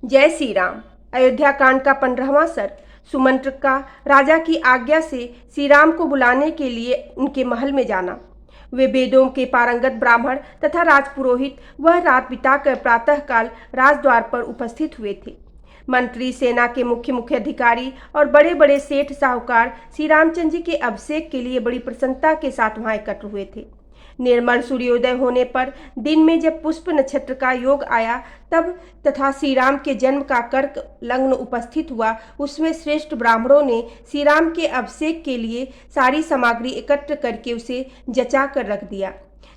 जय श्री राम। अयोध्या कांड का 15वां सर्ग। सुमंत्र का राजा की आज्ञा से श्री राम को बुलाने के लिए उनके महल में जाना। वे वेदों के पारंगत ब्राह्मण तथा राजपुरोहित वह रात बिताकर प्रातःकाल राजद्वार पर उपस्थित हुए थे। मंत्री, सेना के मुख्य मुख्य अधिकारी और बड़े बड़े सेठ साहूकार श्री रामचंद्र जी के अभिषेक के लिए बड़ी प्रसन्नता के साथ वहां एकत्र हुए थे। निर्मल सूर्योदय होने पर दिन में जब पुष्प नक्षत्र का योग आया तब तथा श्री राम के जन्म का कर्क लग्न उपस्थित हुआ, उसमें श्रेष्ठ ब्राह्मणों ने श्री राम के अभिषेक के लिए सारी सामग्री एकत्र करके उसे जचा कर रख दिया।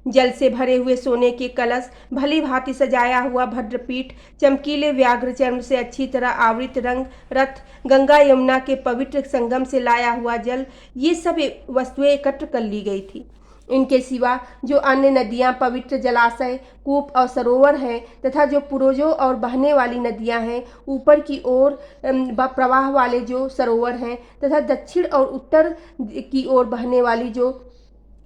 जल से भरे हुए सोने के कलश, भली भांति सजाया हुआ भद्रपीठ, चमकीले व्याघ्र चर्म से अच्छी तरह आवृत रंग रथ, गंगा यमुना के पवित्र संगम से लाया हुआ जल, ये सब वस्तुएं एकत्र कर ली गई थी। इनके सिवा जो अन्य नदियां, पवित्र जलाशय, कूप और सरोवर हैं तथा जो पूर्वजों और बहने वाली नदियां हैं, ऊपर की ओर प्रवाह वाले जो सरोवर हैं तथा दक्षिण और उत्तर की ओर बहने वाली जो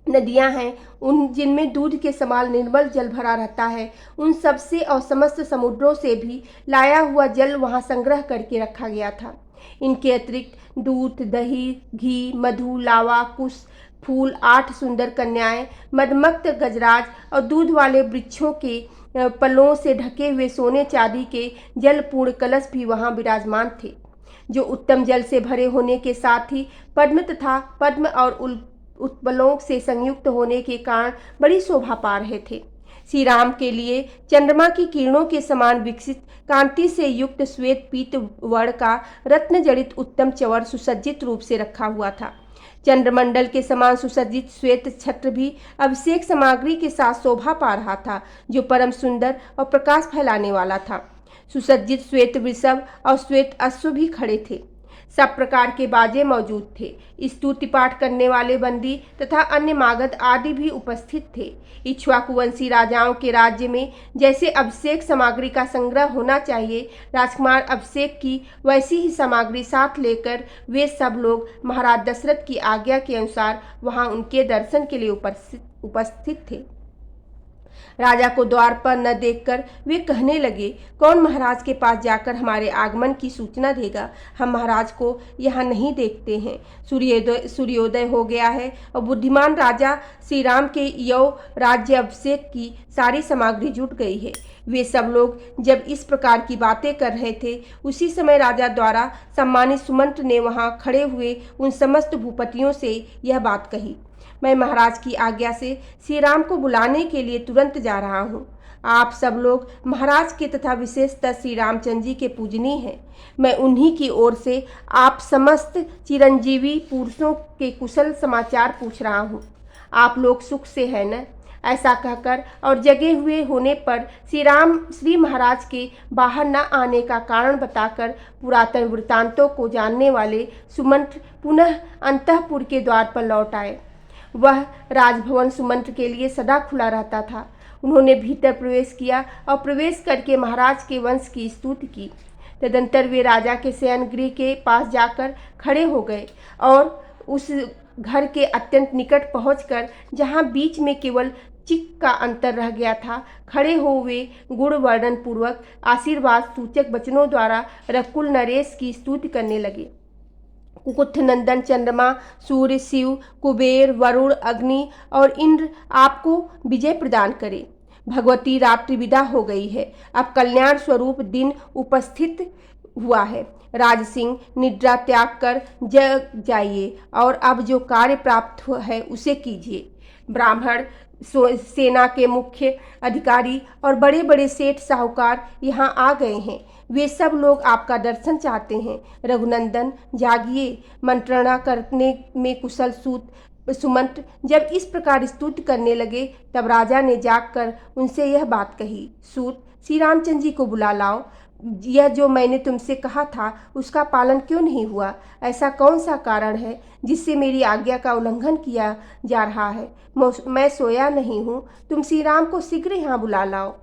नदियां हैं, उन जिनमें दूध के समान निर्मल जल भरा रहता है, उन सब से और समस्त समुद्रों से भी लाया हुआ जल वहां संग्रह करके रखा गया था। इनके अतिरिक्त दूध, दही, घी, मधु, लावा, कुश, फूल, 8 सुंदर कन्याएं, मदमक्त गजराज और दूध वाले वृक्षों के पलों से ढके हुए सोने चांदी के जलपूर्ण कलश भी वहां विराजमान थे, जो उत्तम जल से भरे होने के साथ ही पद्म तथा पद्म और उत्पलों से संयुक्त होने के कारण बड़ी शोभा पा रहे थे। श्री राम के लिए चंद्रमा की किरणों के समान विकसित कांति से युक्त श्वेत पीत वर्ण का रत्न जड़ित उत्तम चवर सुसज्जित रूप से रखा हुआ था। चंद्रमंडल के समान सुसज्जित श्वेत छत्र भी अभिषेक सामग्री के साथ शोभा पा रहा था, जो परम सुंदर और प्रकाश फैलाने वाला था। सुसज्जित श्वेत वृषभ और श्वेत अश्व भी खड़े थे। सब प्रकार के बाजे मौजूद थे। स्तुति पाठ करने वाले बंदी तथा अन्य मागध आदि भी उपस्थित थे। इक्ष्वाकुवंशी राजाओं के राज्य में जैसे अभिषेक सामग्री का संग्रह होना चाहिए, राजकुमार अभिषेक की वैसी ही सामग्री साथ लेकर वे सब लोग महाराज दशरथ की आज्ञा के अनुसार वहां उनके दर्शन के लिए उपस्थित थे। राजा को द्वार पर न देखकर वे कहने लगे, कौन महाराज के पास जाकर हमारे आगमन की सूचना देगा? हम महाराज को यहाँ नहीं देखते हैं। सूर्योदय हो गया है और बुद्धिमान राजा श्री राम के यौ राज्य अभिषेक की सारी सामग्री जुट गई है। वे सब लोग जब इस प्रकार की बातें कर रहे थे, उसी समय राजा द्वारा सम्मानित सुमंत्र ने वहां खड़े हुए उन समस्त भूपतियों से यह बात कही, मैं महाराज की आज्ञा से श्री राम को बुलाने के लिए तुरंत जा रहा हूँ। आप सब लोग महाराज के तथा विशेषतः श्री रामचंद्र जी के पूजनीय हैं। मैं उन्हीं की ओर से आप समस्त चिरंजीवी पुरुषों के कुशल समाचार पूछ रहा हूँ। आप लोग सुख से हैं न? ऐसा कहकर और जगे हुए होने पर श्री महाराज के बाहर न आने का कारण बताकर पुरातन वृत्तांतों को जानने वाले सुमंत्र पुनः अंतःपुर के द्वार पर लौट आए। वह राजभवन सुमंत्र के लिए सदा खुला रहता था। उन्होंने भीतर प्रवेश किया और प्रवेश करके महाराज के वंश की स्तुति की। तदंतर वे राजा के शयन गृह के पास जाकर खड़े हो गए और उस घर के अत्यंत निकट पहुंचकर, जहां बीच में केवल चिक का अंतर रह गया था, खड़े हुए गुण वर्णन पूर्वक आशीर्वाद सूचक वचनों द्वारा रकुल नरेश की स्तुति करने लगे। कुकुथ नंदन चंद्रमा, सूर्य, शिव, कुबेर, वरुण, अग्नि और इंद्र आपको विजय प्रदान करे। भगवती रात्रि विदा हो गई है। अब कल्याण स्वरूप दिन उपस्थित हुआ है। राज सिंह निद्रा त्याग कर जग जाइए और अब जो कार्य प्राप्त है उसे कीजिए। ब्राह्मण, सेना के मुख्य अधिकारी और बड़े बड़े सेठ साहूकार यहाँ आ गए हैं। वे सब लोग आपका दर्शन चाहते हैं। रघुनंदन जागिए। मंत्रणा करने में कुशल सुमंत्र जब इस प्रकार स्तुति करने लगे, तब राजा ने जागकर उनसे यह बात कही, सूत, श्री रामचंद्र जी को बुला लाओ। यह जो मैंने तुमसे कहा था उसका पालन क्यों नहीं हुआ? ऐसा कौन सा कारण है जिससे मेरी आज्ञा का उल्लंघन किया जा रहा है? मैं सोया नहीं हूँ। तुम श्री राम को शीघ्र यहाँ बुला लाओ।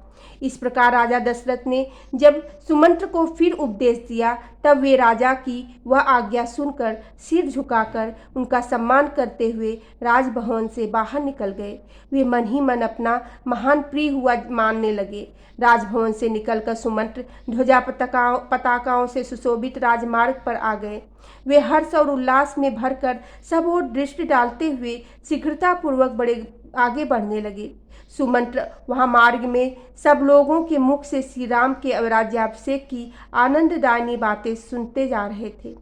इस प्रकार राजा दशरथ ने जब सुमंत्र को फिर उपदेश दिया, तब वे राजा की वह आज्ञा सुनकर सिर झुकाकर उनका सम्मान करते हुए राजभवन से बाहर निकल गए। वे मन ही मन अपना महान प्रिय हुआ मानने लगे। राजभवन से निकलकर सुमंत्र ध्वजा पताकाओं से सुशोभित राजमार्ग पर आ गए। वे हर्ष और उल्लास में भरकर सब ओर दृष्टि डालते हुए शीघ्रतापूर्वक बड़े आगे बढ़ने लगे। सुमंत्र वहां मार्ग में सब लोगों के मुख से श्री राम के राज्याभिषेक की आनंददायिनी बातें सुनते जा रहे थे।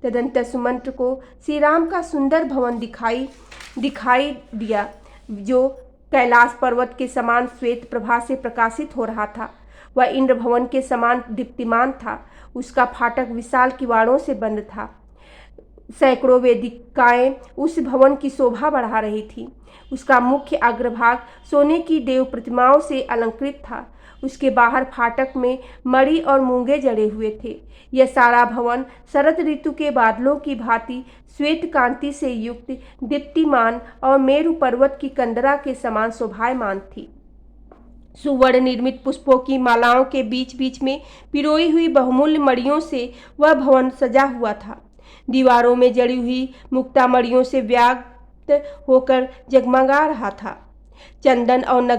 तदंतर सुमंत्र को श्री राम का सुंदर भवन दिखाई दिया, जो कैलाश पर्वत के समान श्वेत प्रभा से प्रकाशित हो रहा था। वह इंद्र भवन के समान दीप्तिमान था। उसका फाटक विशाल किवाड़ों से बंद था। सैकड़ों वेदिकाएं उस भवन की शोभा बढ़ा रही थी। उसका मुख्य अग्रभाग सोने की देव प्रतिमाओं से अलंकृत था। उसके बाहर फाटक में मणि और मूंगे जड़े हुए थे। यह सारा भवन शरद ऋतु के बादलों की भांति श्वेत कांति से युक्त, दीप्तिमान और मेरु पर्वत की कंदरा के समान शोभायमान थी। सुवर्ण निर्मित पुष्पों की मालाओं के बीच बीच में पिरोई हुई बहुमूल्य मणियों से वह भवन सजा हुआ था। दीवारों में जड़ी हुई मुक्ता मणियों से व्याप्त होकर जगमगा रहा था। चंदन और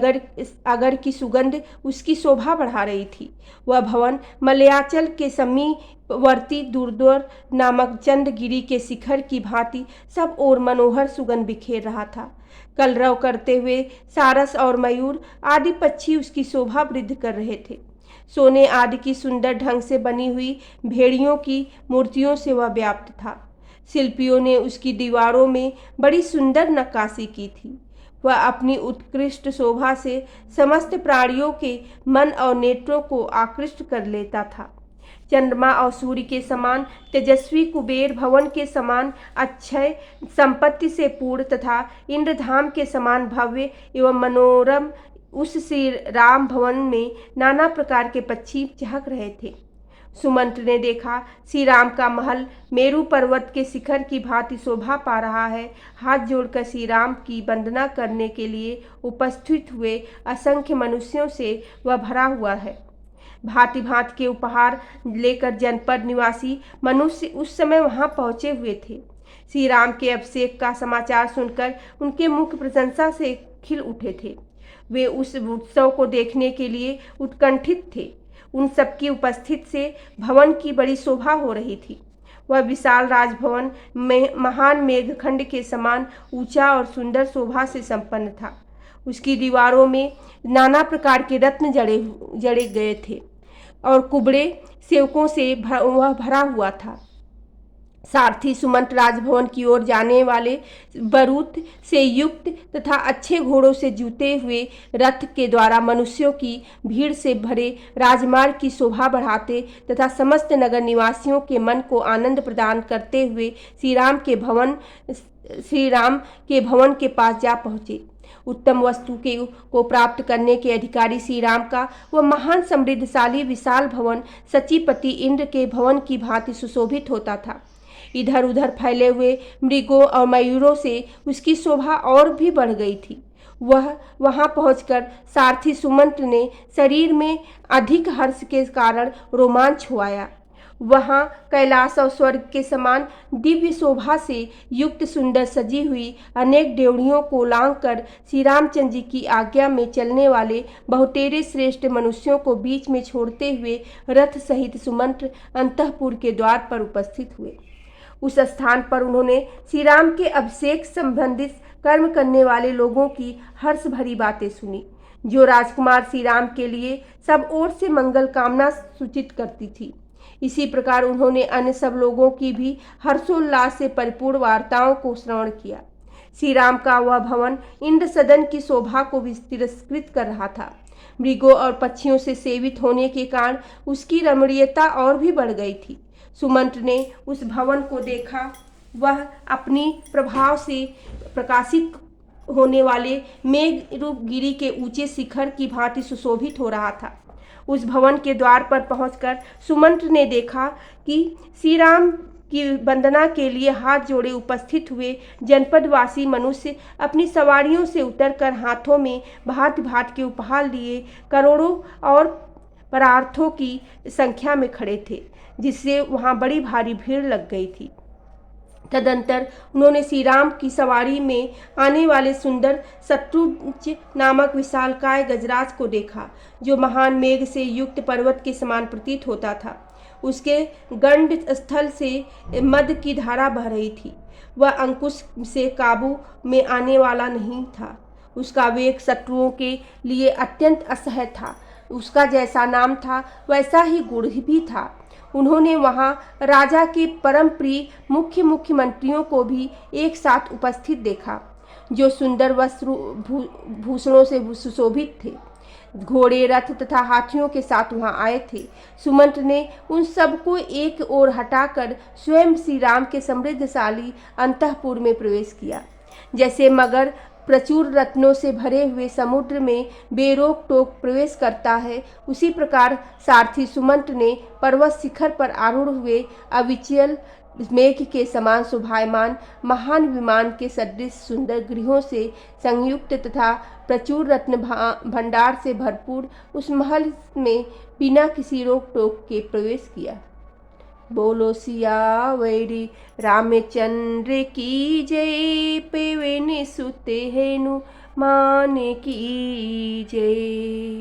अगर की सुगंध उसकी शोभा बढ़ा रही थी। वह भवन मलयाचल के समीपवर्ती दुर्दुर नामक चंद्रगिरी के शिखर की भांति सब ओर मनोहर सुगंध बिखेर रहा था। कलरव करते हुए सारस और मयूर आदि पक्षी उसकी शोभा वृद्ध कर रहे थे। सोने आदि की सुंदर ढंग से बनी हुई भेड़ियों की मूर्तियों से वह व्याप्त था। शिल्पियों ने उसकी दीवारों में बड़ी सुंदर नक्काशी की थी। वह अपनी उत्कृष्ट शोभा से समस्त प्राणियों के मन और नेत्रों को आकृष्ट कर लेता था। चंद्रमा और सूर्य के समान तेजस्वी कुबेर भवन के समान अक्षय संपत्ति से पूर्ण तथा इंद्रधाम के समान भव्य एवं मनोरम उस श्री राम भवन में नाना प्रकार के पक्षी चहक रहे थे। सुमंत्र ने देखा श्री राम का महल मेरु पर्वत के शिखर की भांति शोभा पा रहा है। हाथ जोड़कर श्री राम की वंदना करने के लिए उपस्थित हुए असंख्य मनुष्यों से वह भरा हुआ है। भांति भांति के उपहार लेकर जनपद निवासी मनुष्य उस समय वहां पहुंचे हुए थे। श्री राम के अभिषेक का समाचार सुनकर उनके मुख प्रशंसा से खिल उठे थे। वे उस उत्सव को देखने के लिए उत्कंठित थे। उन सबकी उपस्थिति से भवन की बड़ी शोभा हो रही थी। वह विशाल राजभवन में महान मेघखंड के समान ऊंचा और सुंदर शोभा से संपन्न था। उसकी दीवारों में नाना प्रकार के रत्न जड़े गए थे और कुबड़े सेवकों से वह भरा हुआ था। सारथी सुमंत्र राजभवन की ओर जाने वाले बरूद से युक्त तथा अच्छे घोड़ों से जुते हुए रथ के द्वारा मनुष्यों की भीड़ से भरे राजमार्ग की शोभा बढ़ाते तथा समस्त नगर निवासियों के मन को आनंद प्रदान करते हुए श्री राम के भवन के पास जा पहुँचे। उत्तम वस्तु को प्राप्त करने के अधिकारी श्री राम का वह महान समृद्धशाली विशाल भवन सचीपति इंद्र के भवन की भांति सुशोभित होता था। इधर उधर फैले हुए मृगों और मयूरों से उसकी शोभा और भी बढ़ गई थी। वह वहां पहुंचकर सारथी सुमंत्र ने शरीर में अधिक हर्ष के कारण रोमांच हुआया। वहां कैलाश और स्वर्ग के समान दिव्य शोभा से युक्त सुंदर सजी हुई अनेक डेवढ़ियों को लांघ कर श्री रामचंद्र जी की आज्ञा में चलने वाले बहुतेरे श्रेष्ठ मनुष्यों को बीच में छोड़ते हुए रथ सहित सुमंत्र अंतःपुर के द्वार पर उपस्थित हुए। उस स्थान पर उन्होंने श्री राम के अभिषेक संबंधित कर्म करने वाले लोगों की हर्ष भरी बातें सुनी, जो राजकुमार श्री राम के लिए सब ओर से मंगल कामना सूचित करती थी। इसी प्रकार उन्होंने अन्य सब लोगों की भी हर्षोल्लास से परिपूर्ण वार्ताओं को श्रवण किया। श्री राम का वह भवन इंद्र सदन की शोभा को तिरस्कृत कर रहा था। मृगों और पक्षियों से सेवित होने के कारण उसकी रमणीयता और भी बढ़ गई थी। सुमंत्र ने उस भवन को देखा। वह अपनी प्रभाव से प्रकाशित होने वाले मेघरूपगिरी के ऊंचे शिखर की भांति सुशोभित हो रहा था। उस भवन के द्वार पर पहुंचकर सुमंत्र ने देखा कि श्री राम की वंदना के लिए हाथ जोड़े उपस्थित हुए जनपदवासी मनुष्य अपनी सवारियों से उतरकर हाथों में भांति भांति के उपहार लिए करोड़ों और परार्थों की संख्या में खड़े थे, जिससे वहां बड़ी भारी भीड़ लग गई थी। तदंतर उन्होंने श्री राम की सवारी में आने वाले सुंदर शत्रुंज नामक विशालकाय गजराज को देखा, जो महान मेघ से युक्त पर्वत के समान प्रतीत होता था। उसके गंड स्थल से मद की धारा बह रही थी। वह अंकुश से काबू में आने वाला नहीं था। उसका वेग शत्रुओं के लिए अत्यंत असह्य था। उसका जैसा नाम था वैसा ही गुण भी था। उन्होंने वहां राजा के परम प्रिय मुख्यमंत्रियों को भी एक साथ उपस्थित देखा, जो सुंदर वस्त्र भूषणों से सुशोभित थे, घोड़े, रथ तथा हाथियों के साथ वहां आए थे। सुमंत्र ने उन सबको एक ओर हटाकर स्वयं श्री राम के समृद्धशाली अंतःपुर में प्रवेश किया। जैसे मगर प्रचुर रत्नों से भरे हुए समुद्र में बेरोक टोक प्रवेश करता है, उसी प्रकार सारथी सुमंत्र ने पर्वत शिखर पर आरूढ़ हुए अविचल मेघ के समान शोभायमान महान विमान के सदृश सुंदर गृहों से संयुक्त तथा प्रचुर रत्न भंडार से भरपूर उस महल में बिना किसी रोक टोक के प्रवेश किया। बोलो सियावरी रामचंद्र की जय, पवन सुत हनुमान की जय।